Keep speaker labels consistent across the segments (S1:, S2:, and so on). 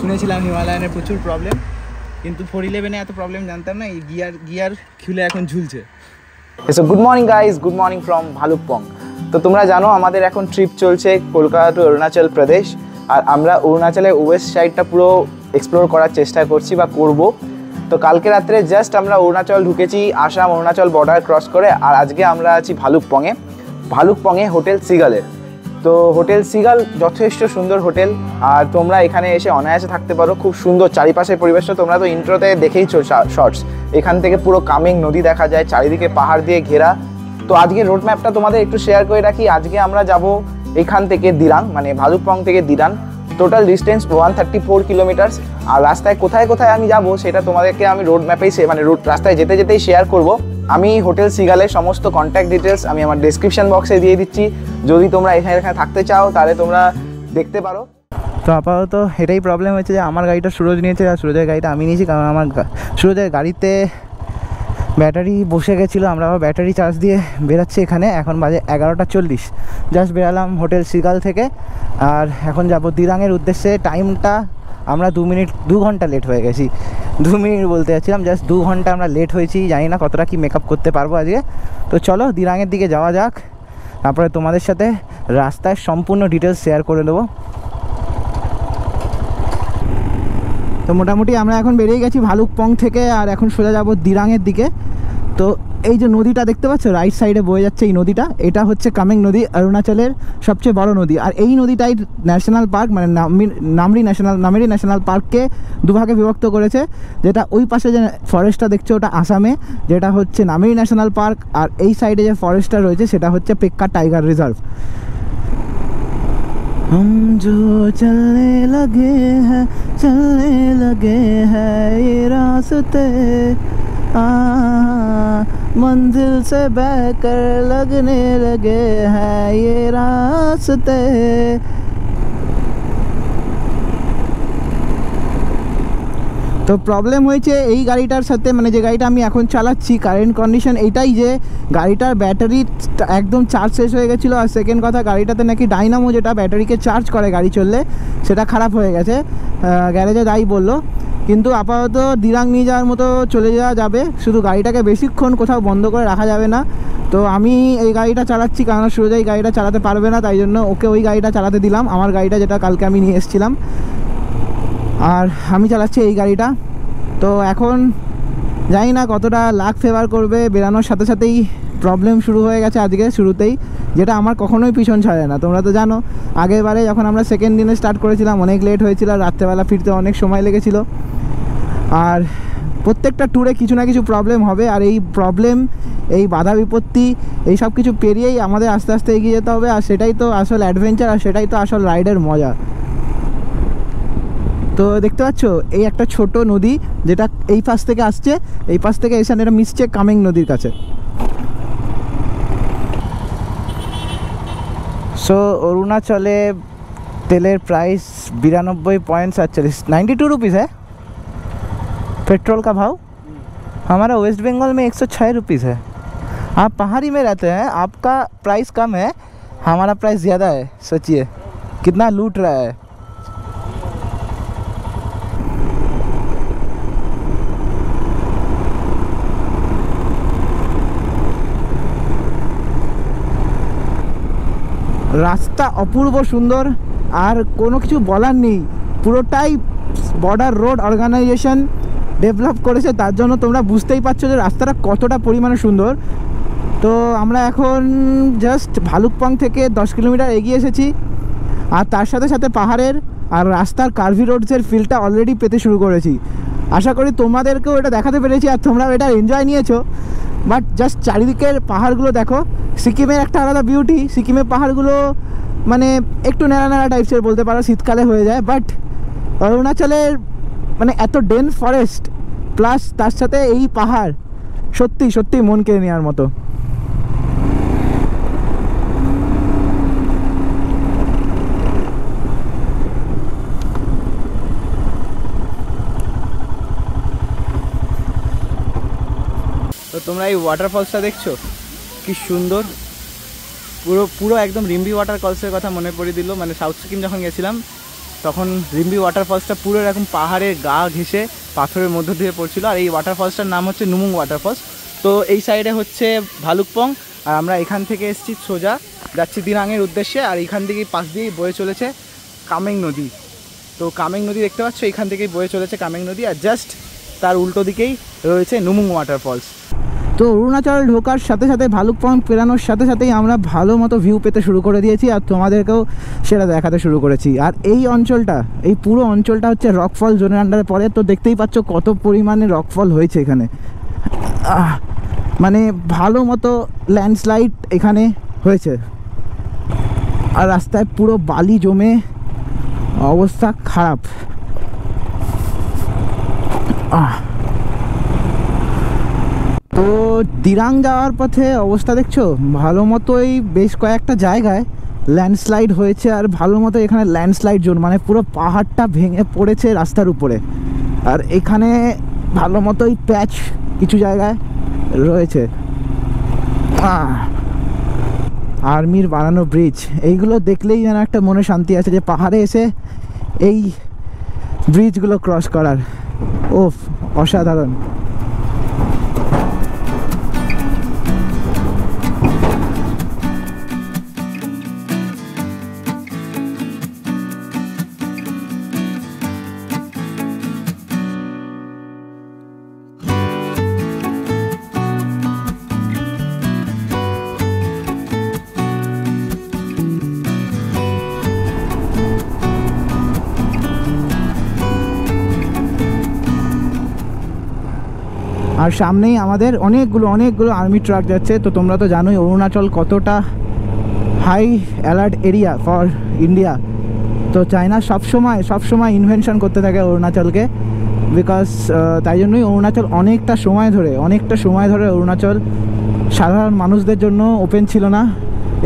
S1: শুনেছিলাম হিমালয়ানের প্রচুর প্রবলেম, কিন্তু 411-এ এত প্রবলেম জানতাম না। এই গিয়ার খুলে এখন ঝুলছে। So good morning guys, good morning from Bhalukpong. তো তোমরা জানো আমাদের এখন ট্রিপ চলছে কলকাতা টু অরুণাচল প্রদেশ, আর আমরা অরুণাচলের ওয়েস্ট সাইডটা পুরো এক্সপ্লোর করার চেষ্টা করছি বা করব। তো কালকে রাত্রে জাস্ট আমরা অরুণাচল ঢুকেছি, আসাম অরুণাচল বর্ডার ক্রস করে, আর আজকে আমরা আছি ভালুকপংয়ে হোটেল সিগালে। তো হোটেল সিগাল যথেষ্ট সুন্দর হোটেল, আর তোমরা এখানে এসে অনায়াসে থাকতে পারো। খুব সুন্দর চারিপাশের পরিবেশটা, তোমরা তো ইন্ট্রোতে দেখেইছো শর্টস। এখান থেকে পুরো কামেং নদী দেখা যায়, চারিদিকে পাহাড় দিয়ে ঘেরা। তো আজকে রোড ম্যাপটা তোমাদের একটু শেয়ার করে রাখি। আজকে আমরা যাব এখান থেকে দিরাং, মানে ভালুকপং থেকে দিরাং। Total distance 134 kilometres. আর রাস্তায় কোথায় কোথায় আমি যাব সেটা তোমাদেরকে আমি রোড ম্যাপেই রাস্তায় যেতে যেতেই শেয়ার করব। আমি হোটেল সিগালের সমস্ত কন্ট্যাক্ট ডিটেলস আমি আমার ডেসক্রিপশন বক্সে দিয়ে দিচ্ছি। যদি তোমরা এখানে থাকতে চাও তাহলে তোমরা দেখতে পারো। তো আপাতত এটাই প্রবলেম হয়েছে যে আমার গাড়িটা সুরজ নিয়েছে, আর সুরজের গাড়িটা আমি নিয়েছি, কারণ আমার সুরজের গাড়িতে ব্যাটারি বসে গেছিলো। আমরা আবার ব্যাটারি চার্জ দিয়ে বেরাচ্ছি। এখানে এখন বাজে 11:40। জাস্ট বেরালাম হোটেল সিগাল থেকে, আর এখন যাব দিরাংয়ের উদ্দেশ্যে। টাইমটা আমরা 2 ঘন্টা লেট হয়ে গেছি। 2 মিনিট বলতে যাচ্ছিলাম, জাস্ট 2 ঘন্টা আমরা লেট হয়েছি। জানি না কতটা কি মেকআপ করতে পারবো আজকে। তো চলো দিরাংয়ের দিকে যাওয়া যাক, তারপরে তোমাদের সাথে রাস্তায় সম্পূর্ণ ডিটেলস শেয়ার করে দেবো। তো মোটামুটি আমরা এখন বেরিয়ে গেছি ভালুকপং থেকে, আর এখন সোজা যাব দিরাংয়ের দিকে। তো এই যে নদীটা দেখতে পাচ্ছ রাইট সাইডে বয়ে যাচ্ছে, এই নদীটা, এটা হচ্ছে কামেং নদী, অরুণাচলের সবচেয়ে বড় নদী। আর এই নদীটাই ন্যাশনাল পার্ক, মানে নামেরি ন্যাশনাল পার্ককে দুভাগে বিভক্ত করেছে। যেটা ওই পাশে যে ফরেস্টটা দেখছো ওটা আসামে, যেটা হচ্ছে নামেরি ন্যাশনাল পার্ক। আর এই সাইডে যে ফরেস্টটা রয়েছে সেটা হচ্ছে পেক্কা টাইগার রিজার্ভ। हम जो चलने लगे हैं ये रास्ते मंजिल से बहकर लगने लगे हैं ये रास्ते। তো প্রবলেম হয়েছে এই গাড়িটার সাথে, মানে যে গাড়িটা আমি এখন চালাচ্ছি, কারেন্ট কন্ডিশন এইটাই যে গাড়িটার ব্যাটারি একদম চার্জ শেষ হয়ে গেছিলো। আর সেকেন্ড কথা, গাড়িটাতে নাকি ডাইনামো যেটা ব্যাটারিকে চার্জ করে গাড়ি চললে, সেটা খারাপ হয়ে গেছে, গ্যারেজে যাই বললো। কিন্তু আপাতত দিরাং নিয়ে যাওয়ার মতো চলে যাওয়া যাবে, শুধু গাড়িটাকে বেশিক্ষণ কোথাও বন্ধ করে রাখা যাবে না। তো আমি এই গাড়িটা চালাচ্ছি, কারণ সুরজ এই গাড়িটা চালাতে পারবে না, তাই জন্য ওকে ওই গাড়িটা চালাতে দিলাম, আমার গাড়িটা যেটা কালকে আমি নিয়ে এসেছিলাম, আর আমি চালাচ্ছি এই গাড়িটা। তো এখন জানি না কতটা লাক ফেভার করবে। বেরানোর সাথে সাথেই প্রবলেম শুরু হয়ে গেছে আজকে শুরুতেই, যেটা আমার কখনোই পিছন ছাড়ে না। তোমরা তো জানো আগের বারে যখন আমরা সেকেন্ড দিনে স্টার্ট করেছিলাম অনেক লেট হয়েছিল, রাত্রেবেলা ফিরতে অনেক সময় লেগেছিল। আর প্রত্যেকটা ট্যুরে কিছু না কিছু প্রবলেম হবে, আর এই প্রবলেম, এই বাধা বিপত্তি, এই সব কিছু পেরিয়েই আমাদের আস্তে আস্তে এগিয়ে যেতে হবে। আর সেটাই তো আসল অ্যাডভেঞ্চার, আর সেটাই তো আসল রাইডের মজা। তো দেখতে পাচ্ছ এই একটা ছোট নদী, যেটা এই পাশ থেকে আসছে, এই পাশ থেকে এসে এটা মিশছে কামেং নদীর কাছে। সো অরুণাচলে তেলের প্রাइस 92.47 92 रुपीज़ है पेट्रोल का भाव। हमारा वेस्ट बंगाल में 106 रुपीज़ है। आप पहाड़ी में रहते हैं, आपका प्राइस कम है, हमारा प्राइस ज़्यादा है। सोचिए कितना लूट रहा है। রাস্তা অপূর্ব সুন্দর, আর কোনো কিছু বলার নেই। পুরোটাই বর্ডার রোড অর্গানাইজেশন ডেভেলপ করেছে, তার জন্য তোমরা বুঝতেই পারছো যে রাস্তাটা কতটা পরিমাণে সুন্দর। তো আমরা এখন জাস্ট ভালুকপং থেকে 10 কিলোমিটার এগিয়ে এসেছি, আর তার সাথে সাথে পাহাড়ের আর রাস্তার কার্ভি রোডসের ফিলটা অলরেডি পেতে শুরু করেছি। আশা করি তোমাদেরকেও এটা দেখাতে পেরেছি, আর তোমরাও এটা এনজয় নিয়েছো। বাট জাস্ট চারিদিকের পাহাড়গুলো দেখো। সিকিমের একটা আলাদা বিউটি, সিকিমের পাহাড়গুলো মানে একটু ন্যাড়া ন্যাড়া টাইপসের বলতে পারো, শীতকালে হয়ে যায়। বাট অরুণাচলের মানে এত ডেন্স ফরেস্ট প্লাস তার সাথে এই পাহাড়, সত্যি সত্যি মন কেড়ে নেওয়ার মতো। তো তোমরা এই ওয়াটারফলসটা দেখছো কি সুন্দর, পুরো একদম রিম্বি ওয়াটারফলসের কথা মনে পড়ে দিল। মানে সাউথ সিকিম যখন গেছিলাম তখন রিম্বি ওয়াটারফলসটা পুরো এরকম পাহাড়ের গা ঘেঁষে পাথরের মধ্য দিয়ে পড়ছিল। আর এই ওয়াটারফলসটার নাম হচ্ছে নুমুং ওয়াটারফলস। তো এই সাইডে হচ্ছে ভালুকপং, আর আমরা এখান থেকে এসেছি সোজা যাচ্ছি দিরাংয়ের উদ্দেশ্যে। আর এখান থেকেই পাশ দিয়েই বয়ে চলেছে কামেং নদী। তো কামেং নদী দেখতে পাচ্ছ, এখান থেকেই বয়ে চলেছে কামেং নদী, আর জাস্ট তার উল্টো দিকেই রয়েছে নুমুং ওয়াটারফলস। তো অরুণাচল ঢোকার সাথে সাথে ভালুকপং পেরানোর সাথে সাথেই আমরা ভালো মতো ভিউ পেতে শুরু করে দিয়েছি, আর তোমাদেরকেও সেটা দেখাতে শুরু করেছি। আর এই অঞ্চলটা, এই পুরো অঞ্চলটা হচ্ছে রকফল জোনের আন্ডারে পড়ে। তো দেখতেই পাচ্ছ কত পরিমাণে রকফল হয়েছে এখানে, মানে ভালো মতো ল্যান্ডস্লাইড এখানে হয়েছে। আর রাস্তায় পুরো বালি জমে অবস্থা খারাপ। তো দিরাং যাওয়ার পথে অবস্থা দেখছো, ভালো মতোই বেশ কয়েকটা জায়গায় ল্যান্ডস্লাইড হয়েছে। আর ভালো মতো এখানে ল্যান্ডস্লাইড জোন, মানে পুরো পাহাড়টা ভেঙে পড়েছে রাস্তার উপরে। আর এখানে ভালো মতোই প্যাচ কিছু জায়গায় রয়েছে। আর্মির বানানো ব্রিজ, এইগুলো দেখলেই যেন একটা মনে শান্তি আছে যে পাহাড়ে এসে এই ব্রিজগুলো ক্রস করার, ওফ অসাধারণ। আর সামনেই আমাদের অনেকগুলো আর্মি ট্রাক যাচ্ছে। তো তোমরা তো জানোই অরুণাচল কতটা high alert area for India. তো চায়না সবসময় ইনভেনশন করতে থাকে অরুণাচলকে, বিকজ তাই জন্যই অরুণাচল অনেকটা সময় ধরে অরুণাচল সাধারণ মানুষদের জন্য ওপেন ছিল না।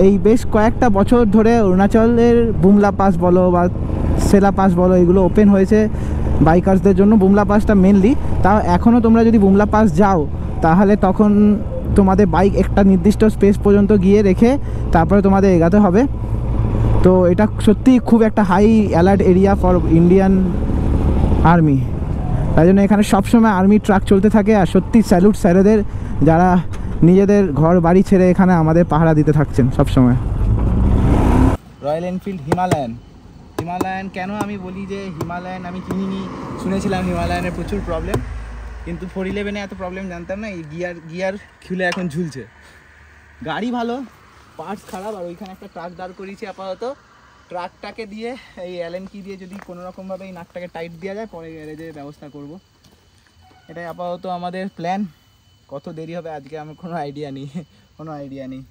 S1: এই বেশ কয়েকটা বছর ধরে অরুণাচলের বুমলা পাস বলো বা সেলা পাস বলো, এগুলো ওপেন হয়েছে বাইকার্সদের জন্য। বুমলা পাসটা মেনলি, তাও এখনও তোমরা যদি বুমলা পাস যাও তাহলে তখন তোমাদের বাইক একটা নির্দিষ্ট স্পেস পর্যন্ত গিয়ে রেখে তারপরে তোমাদের এগাতে হবে। তো এটা সত্যি খুব একটা high alert area for Indian army, তাই জন্য এখানে সবসময় আর্মি ট্রাক চলতে থাকে। আর সত্যি স্যালুট স্যারেদের, যারা নিজেদের ঘর বাড়ি ছেড়ে এখানে আমাদের পাহারা দিতে থাকছেন সবসময়। রয়্যাল এনফিল্ড হিমালয়ান কেন আমি বলি যে হিমালয়ান আমি কিনিনি, শুনেছিলাম হিমালয়ানের প্রচুর প্রবলেম, কিন্তু 411-এ এত প্রবলেম জানতাম না। এই গিয়ার খুলে এখন ঝুলছে। গাড়ি ভালো, পার্টস খারাপ। আর ওইখানে একটা ট্রাক দাঁড় করিয়েছি আপাতত। ট্রাকটাকে দিয়ে এই অ্যালেন কি দিয়ে যদি কোনো রকমভাবে এই নাটটাকে টাইট দেওয়া যায়, পরে গ্যারেজের ব্যবস্থা করব। এটাই আপাতত আমাদের প্ল্যান। কত দেরি হবে আজকে আমার কোনো আইডিয়া নেই।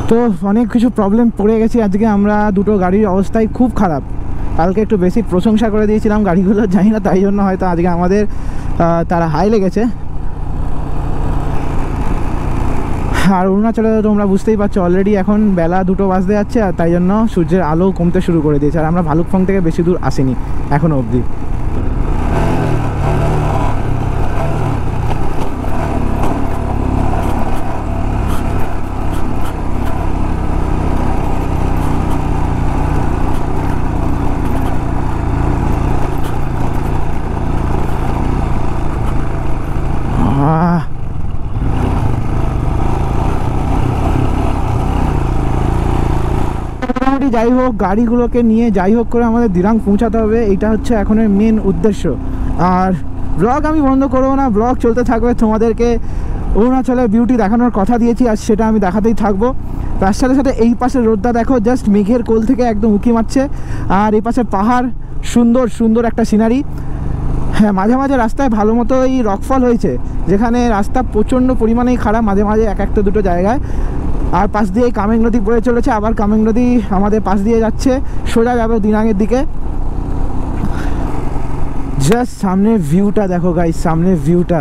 S1: তো অনেক কিছু প্রবলেম পড়ে গেছি আজকে আমরা। দুটো গাড়ির অবস্থাই খুব খারাপ। কালকে একটু বেশি প্রশংসা করে দিয়েছিলাম গাড়িগুলো, জানি না তাই জন্য হয়তো আজকে আমাদের তারা হাই লেগেছে। আর অরুণাচলে তোমরা বুঝতেই পারছো অলরেডি এখন বেলা 2টো বাজতে যাচ্ছে, আর তাই জন্য সূর্যের আলো কমতে শুরু করে দিয়েছে। আর আমরা ভালুকপং থেকে বেশি দূর আসিনি এখনও অবধি। যাই হোক, গাড়িগুলোকে নিয়ে যাই হোক করে আমাদের দিরাং পৌঁছাতে হবে, এটা হচ্ছে এখনের মেন উদ্দেশ্য। আর ব্লগ আমি বন্ধ করবো না, ব্লগ চলতে থাকবে। তোমাদেরকে অরুণাচলের বিউটি দেখানোর কথা দিয়েছি, আর সেটা আমি দেখাতেই থাকবো। তার সাথে সাথে এই পাশের রোডটা দেখো, জাস্ট মেঘের কোল থেকে একদম উঁকি মারছে। আর এই পাশে পাহাড়, সুন্দর একটা সিনারি। হ্যাঁ, মাঝে মাঝে রাস্তায় ভালো মতো এই রকফল হয়েছে, যেখানে রাস্তা প্রচণ্ড পরিমাণেই খারাপ, মাঝে মাঝে একটা দুটো জায়গায়। আর পাশ দিয়ে কামেং নদী বয়ে চলেছে, আবার কামেং নদী আমাদের পাশ দিয়ে যাচ্ছে, সোজা যাবে দিরাংয়ের দিকে। জাস্ট সামনের ভিউটা দেখো গাইস, সামনের ভিউটা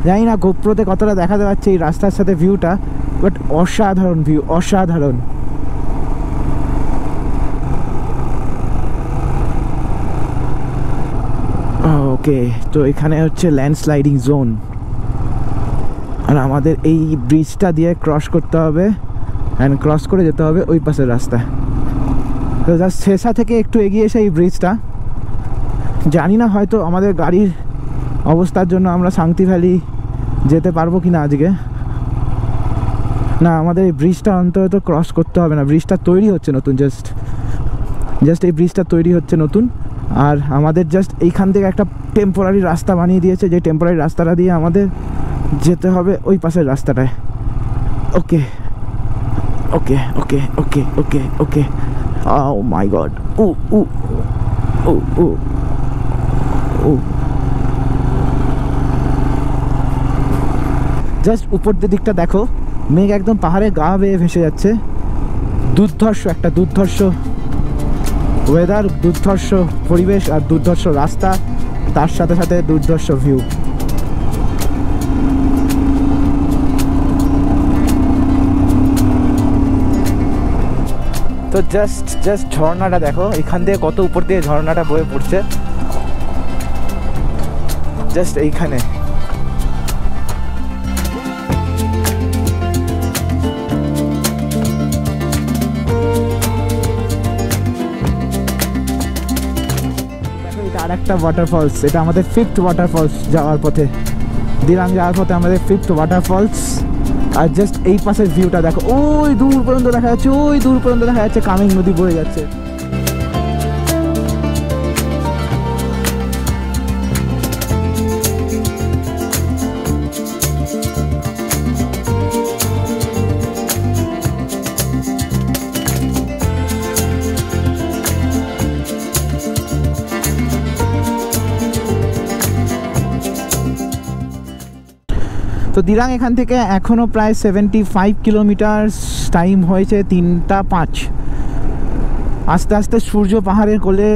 S1: জানি না গোপ্রোতে কতটা দেখাতে পারছে এই রাস্তার সাথে ভিউটা, বাট অসাধারণ ভিউ, অসাধারণ। ওকে, তো এখানে হচ্ছে ল্যান্ডস্লাইডিং জোন, আর আমাদের এই ব্রিজটা দিয়ে ক্রস করতে হবে, অ্যান্ড ক্রস করে যেতে হবে ওই পাশের রাস্তায়। তো জাস্ট শেষা থেকে একটু এগিয়ে এসে এই ব্রিজটা, জানি না হয়তো আমাদের গাড়ির অবস্থার জন্য আমরা শান্তি ভ্যালি যেতে পারবো কি না আজকে। না, আমাদের এই ব্রিজটা অন্তত ক্রস করতে হবে না, ব্রিজটা তৈরি হচ্ছে নতুন, জাস্ট এই ব্রিজটা তৈরি হচ্ছে নতুন। আর আমাদের জাস্ট এইখান থেকে একটা টেম্পোরারি রাস্তা বানিয়ে দিয়েছে, যে টেম্পোরারি রাস্তাটা দিয়ে আমাদের যেতে হবে ওই পাশের রাস্তাটায়। ওকে ওকে ওকে ওকে ওকে ওকে ও মাই গড, ও ও ও ও ও জাস্ট উপর দিকটা দেখো, মেঘ একদম পাহাড়ে গা বেয়ে ভেসে যাচ্ছে। একটা দুর্ধর্ষ ওয়েদার, দুর্ধর্ষ পরিবেশ আর দুর্ধর্ষ রাস্তা, তার সাথে সাথে দুর্ধর্ষ ভিউ। তো জাস্ট ঝর্ণাটা দেখো, এখান থেকে কত উপর দিয়ে ঝর্ণাটা বয়ে পড়ছে, জাস্ট এইখানে। আর একটা ওয়াটারফলস, এটা আমাদের 5th ওয়াটারফলস যাওয়ার পথে, দিরাং যাওয়ার পথে আমাদের 5th ওয়াটারফলস। আর জাস্ট এই পাশের ভিউটা দেখো, ওই দূর পর্যন্ত দেখা যাচ্ছে, ওই দূর পর্যন্ত দেখা যাচ্ছে কামেং নদী বয়ে যাচ্ছে। তো দিরাং এখান থেকে এখনও প্রায় 75 কিলোমিটার, টাইম হয়েছে 3:05। আস্তে আস্তে সূর্য পাহাড়ের কোলে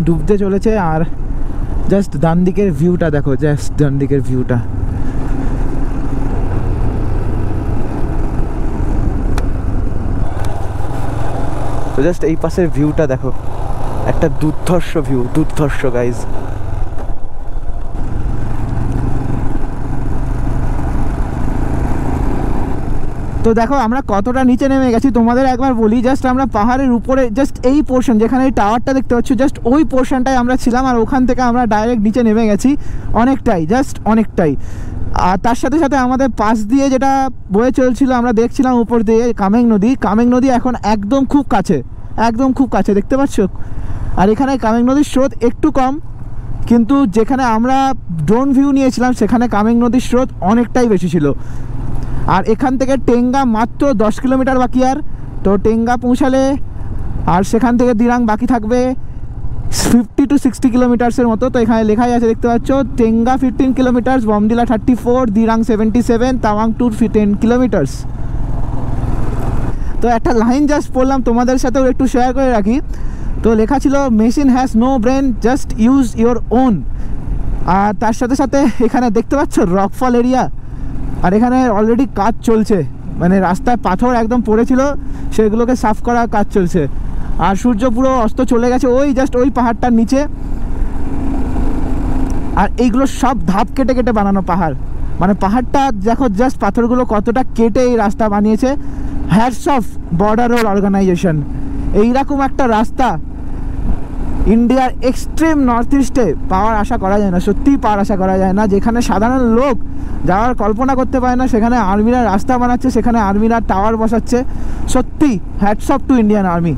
S1: ডুবতে চলেছে। আর জাস্ট ডান দিকের ভিউটা দেখো, জাস্ট ডান দিকের ভিউটা, তো জাস্ট এই পাশের ভিউটা দেখো, একটা দুর্ধর্ষ ভিউ, দুর্ধর্ষ গাইজ। তো দেখো আমরা কতটা নিচে নেমে গেছি তোমাদের একবার বলি। জাস্ট আমরা পাহাড়ের উপরে, জাস্ট এই পোর্শন যেখানে এই টাওয়ারটা দেখতে পাচ্ছ, জাস্ট ওই পোর্শনটায় আমরা ছিলাম। আর ওখান থেকে আমরা ডাইরেক্ট নিচে নেমে গেছি অনেকটাই, জাস্ট অনেকটাই। আর তার সাথে সাথে আমাদের পাশ দিয়ে যেটা বয়ে চলছিল, আমরা দেখছিলাম উপর দিয়ে কামেং নদী এখন একদম খুব কাছে, একদম খুব কাছে দেখতে পাচ্ছ। আর এখানে কামেং নদীর স্রোত একটু কম, কিন্তু যেখানে আমরা ড্রোন ভিউ নিয়েছিলাম সেখানে কামেং নদীর স্রোত অনেকটাই বেশি ছিল। আর এখান থেকে টেঙ্গা মাত্র 10 কিলোমিটার বাকি। আর তো টেঙ্গা পৌঁছালে আর সেখান থেকে দিরাং বাকি থাকবে 50 to 60 কিলোমিটার্সের মতো। তো এখানে লেখাই আছে দেখতে পাচ্ছ, টেঙ্গা 15 কিলোমিটার্স, বমদিলা 34, দিরাং 77, তাওয়াং 10 কিলোমিটার্স। তো একটা লাইন জাস্ট পড়লাম, তোমাদের সাথেও একটু শেয়ার করে রাখি। তো লেখা ছিল, machine has no brain, just use your own. আর তার সাথে সাথে এখানে দেখতে পাচ্ছ রকফল এরিয়া, আর এখানে অলরেডি কাজ চলছে, মানে রাস্তায় পাথর একদম পড়েছিল, সেগুলোকে সাফ করার কাজ চলছে। আর সূর্য পুরো অস্ত চলে গেছে ওই জাস্ট ওই পাহাড়টার নিচে। আর এইগুলো সব ধাপ কেটে কেটে বানানো পাহাড়, মানে পাহাড়টা দেখো জাস্ট পাথরগুলো কতটা কেটে এই রাস্তা বানিয়েছে। Hats off border road organisation. এইরকম একটা রাস্তা ইন্ডিয়ার এক্সট্রিম নর্থ ইস্টে পাওয়ার আশা করা যায় না, সত্যিই পাওয়ার আশা করা যায় না। যেখানে সাধারণ লোক যাওয়ার কল্পনা করতে পারে না, সেখানে আর্মিরা রাস্তা বানাচ্ছে, সেখানে আর্মিরা টাওয়ার বসাচ্ছে। সত্যি hats off to Indian army.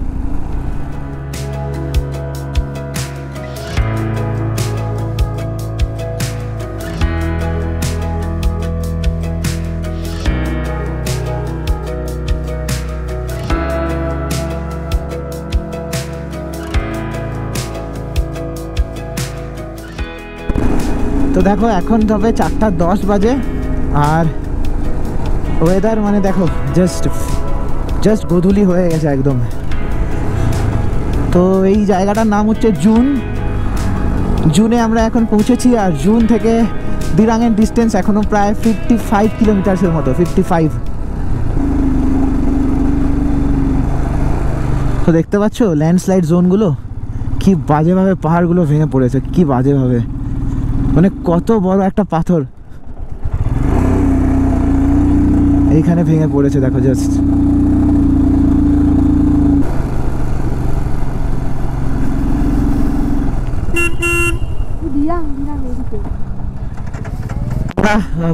S1: তো দেখো এখন তবে 4:10 বাজে, আর ওয়েদার মানে দেখো জাস্ট গোধূলি হয়ে গেছে একদম। তো এই জায়গাটার নাম হচ্ছে জুনে আমরা এখন পৌঁছেছি। আর জুন থেকে দিরাংয়ের ডিস্টেন্স এখনও প্রায় 55 কিলোমিটার্সের মতো, 55। তো দেখতে পাচ্ছ ল্যান্ডস্লাইড জোনগুলো, কি বাজেভাবে পাহাড়গুলো ভেঙে পড়েছে, কি বাজেভাবে, মানে কত বড় একটা পাথর এইখানে ভেঙে পড়েছে দেখো জাস্ট।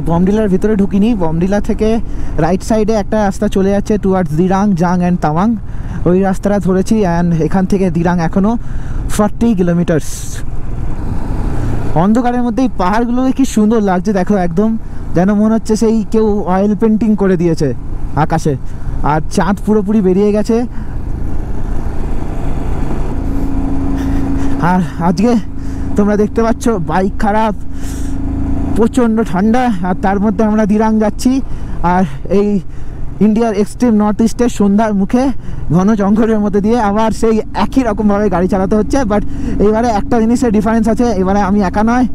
S1: বমডিলার ভিতরে ঢুকিনি। বমডিলা থেকে রাইট সাইডে একটা রাস্তা চলে যাচ্ছে টুয়ার্ডস দিরাং, জাং অ্যান্ড তাওয়াং। ওই রাস্তাটা ধরেছি অ্যান্ড এখান থেকে দিরাং এখনও 40 কিলোমিটার্স। অন্ধকারের মধ্যে এই পাহাড়গুলোকে কি সুন্দর লাগছে দেখো, একদম যেন মনে হচ্ছে সেই কেউ অয়েল পেন্টিং করে দিয়েছে আকাশে। আর চাঁদ পুরোপুরি বেরিয়ে গেছে। আর আজকে তোমরা দেখতে পাচ্ছ বাইক খারাপ, প্রচণ্ড ঠান্ডা, আর তার মধ্যে আমরা দিরাং যাচ্ছি। আর এই ইন্ডিয়ার এক্সট্রিম নর্থ ইস্টের সন্ধ্যার মুখে ঘন জঙ্গলের মধ্যে দিয়ে আবার সেই একই রকমভাবে গাড়ি চালাতে হচ্ছে। বাট এবারে একটা জিনিসের ডিফারেন্স আছে, এবারে আমি একা নয়,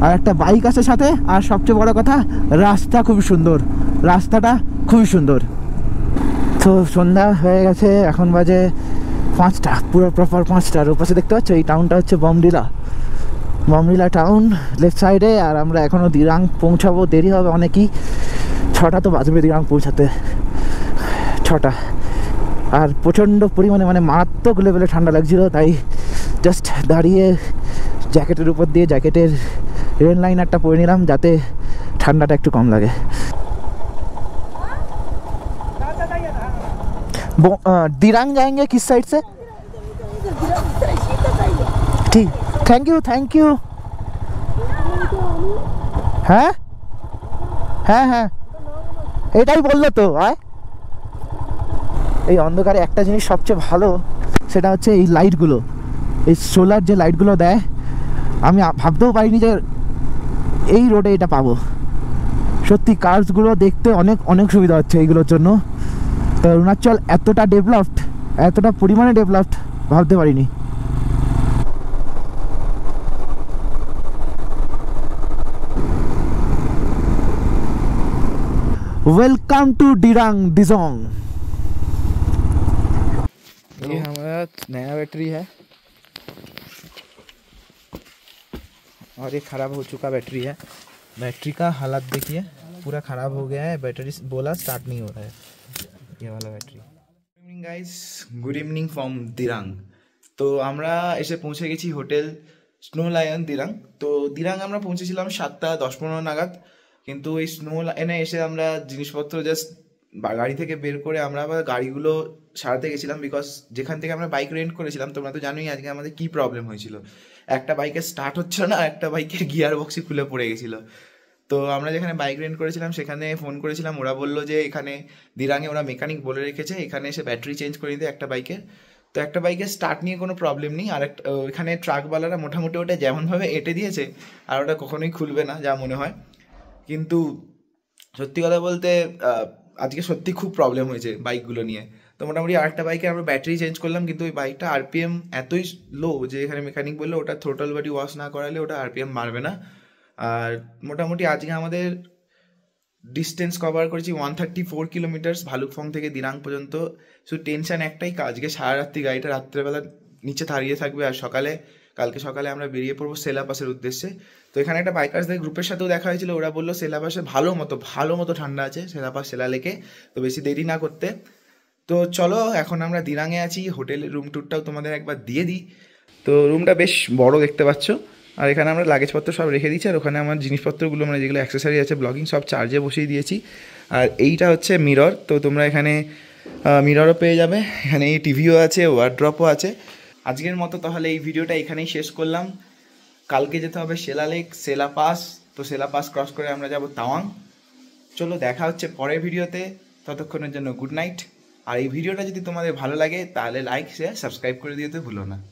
S1: আর একটা বাইক আছে সাথে। আর সবচেয়ে বড় কথা, রাস্তা খুব সুন্দর, রাস্তাটা খুবই সুন্দর। তো সন্ধ্যা হয়ে গেছে, এখন বাজে 5টা, পুরো প্রপার 5টার। ওপাশে দেখতে পাচ্ছ এই টাউনটা হচ্ছে বমডিলা, বমডিলা টাউন লেফট সাইডে। আর আমরা এখনও দিরাং পৌঁছাবো, দেরি হবে অনেকই। 6টা তো বাজবে দিরাং পৌঁছাতে, 6টা। আর প্রচণ্ড পরিমাণে মানে মারাত্মক লেভেলে ঠান্ডা লাগছিল, তাই জাস্ট দাঁড়িয়ে জ্যাকেটের উপর দিয়ে জ্যাকেটের রেন লাইনারটা পরে নিলাম যাতে ঠান্ডাটা একটু কম লাগে। दिरांग जाएंगे किस साइड से? ठीक, थैंक यू थैंक यू। হ্যাঁ হ্যাঁ হ্যাঁ এটাই বললো তো। এই অন্ধকারে একটা জিনিস সবচেয়ে ভালো, সেটা হচ্ছে এই লাইটগুলো, এই সোলার যে লাইটগুলো দেয়। আমি ভাবতেও পারিনি যে এই রোডে এটা পাবো। সত্যি কার্সগুলো দেখতে অনেক অনেক সুবিধা হচ্ছে এইগুলোর জন্য। তো অরুণাচল এতটা ডেভেলপড, এতটা পরিমাণে ডেভেলপড ভাবতে পারিনি। Welcome to Dirang Dzong. ये हमारा नया बैटरी है और ये ख़राब हो चुका बैटरी है। बैटरी का हालत देखिए, पूरा ख़राब हो गया है। बैटरी बोला स्टार्ट नहीं हो रहा है, ये वाला battery. Good evening guys, good evening from Dirang. তো আমরা এসে পৌঁছে গেছি হোটেল স্নো লায়ন দিরাং। তো দিরাং আমরা পৌঁছেছিলাম 7টা 10-15 নাগাদ। কিন্তু এই স্নো লায়নে এসে আমরা জিনিসপত্র জাস্ট গাড়ি থেকে বের করে আমরা আবার গাড়িগুলো সারাতে গেছিলাম। বিকজ যেখান থেকে আমরা বাইক রেন্ট করেছিলাম, তোমরা তো জানোই আজকে আমাদের কী প্রবলেম হয়েছিল। একটা বাইকের স্টার্ট হচ্ছিল না, একটা বাইকের গিয়ার বক্সই খুলে পড়ে গেছিলো। তো আমরা যেখানে বাইক রেন্ট করেছিলাম সেখানে ফোন করেছিলাম, ওরা বললো যে এখানে দিরাঙে ওরা মেকানিক বলে রেখেছে, এখানে এসে ব্যাটারি চেঞ্জ করে দিতে একটা বাইকের। তো একটা বাইকের স্টার্ট নিয়ে কোনো প্রবলেম নেই। আর একটা এখানে ট্রাকওয়ালারা মোটামুটি ওটা যেমনভাবে এঁটে দিয়েছে, আর ওটা কখনোই খুলবে না যা মনে হয়। কিন্তু সত্যি কথা বলতে আজকে সত্যি খুব প্রবলেম হয়েছে বাইকগুলো নিয়ে। তো মোটামুটি আরেকটা বাইকে আমরা ব্যাটারি চেঞ্জ করলাম, কিন্তু ওই বাইকটা আরপিএম এতই লো যে এখানে মেকানিক বললো ওটা থ্রোটল বডি ওয়াশ না করালে ওটা আরপিএম মারবে না। আর মোটামুটি আজকে আমাদের ডিস্টেন্স কভার করেছি 134 কিলোমিটার্স ভালুকফং থেকে দিরাং পর্যন্ত। শুধু টেনশন একটাই, আজকে সারা রাত্রি গাড়িটা রাত্রেবেলা নিচে দাঁড়িয়ে থাকবে। আর কালকে সকালে আমরা বেরিয়ে পড়বো সেলা পাসের উদ্দেশ্যে। তো এখানে একটা বাইকার্সদের গ্রুপের সাথেও দেখা হয়েছিল, ওরা বললো সেলা পাসে ভালো মতো ঠান্ডা আছে, সেলা পাস সেলা লেকে। তো বেশি দেরি না করতে তো চলো, এখন আমরা দিরাঙে আছি। হোটেলের রুম ট্যুরটাও তোমাদের একবার দিয়ে দিই। তো রুমটা বেশ বড় দেখতে পাচ্ছ। আর এখানে আমরা লাগেজপত্র সব রেখে দিচ্ছি। আর ওখানে আমার জিনিসপত্রগুলো মানে যেগুলো অ্যাক্সেসরি আছে ব্লগিং সব চার্জে বসিয়ে দিয়েছি। আর এইটা হচ্ছে মিরর। তো তোমরা এখানে মিররও পেয়ে যাবে, এখানে এই টিভিও আছে, ওয়ার্ড্রপও আছে। আজকের মতো তাহলে এই ভিডিওটা এখানেই শেষ করলাম। কালকে যেতে হবে সেলা লেক, সেলা পাস। তো সেলা পাস ক্রস করে আমরা যাব তাওয়াং। চলো দেখা হচ্ছে পরের ভিডিওতে, ততক্ষণের জন্য গুড নাইট। আর এই ভিডিওটা যদি তোমাদের ভালো লাগে তাহলে লাইক শেয়ার সাবস্ক্রাইব করে দিতে ভুলো না।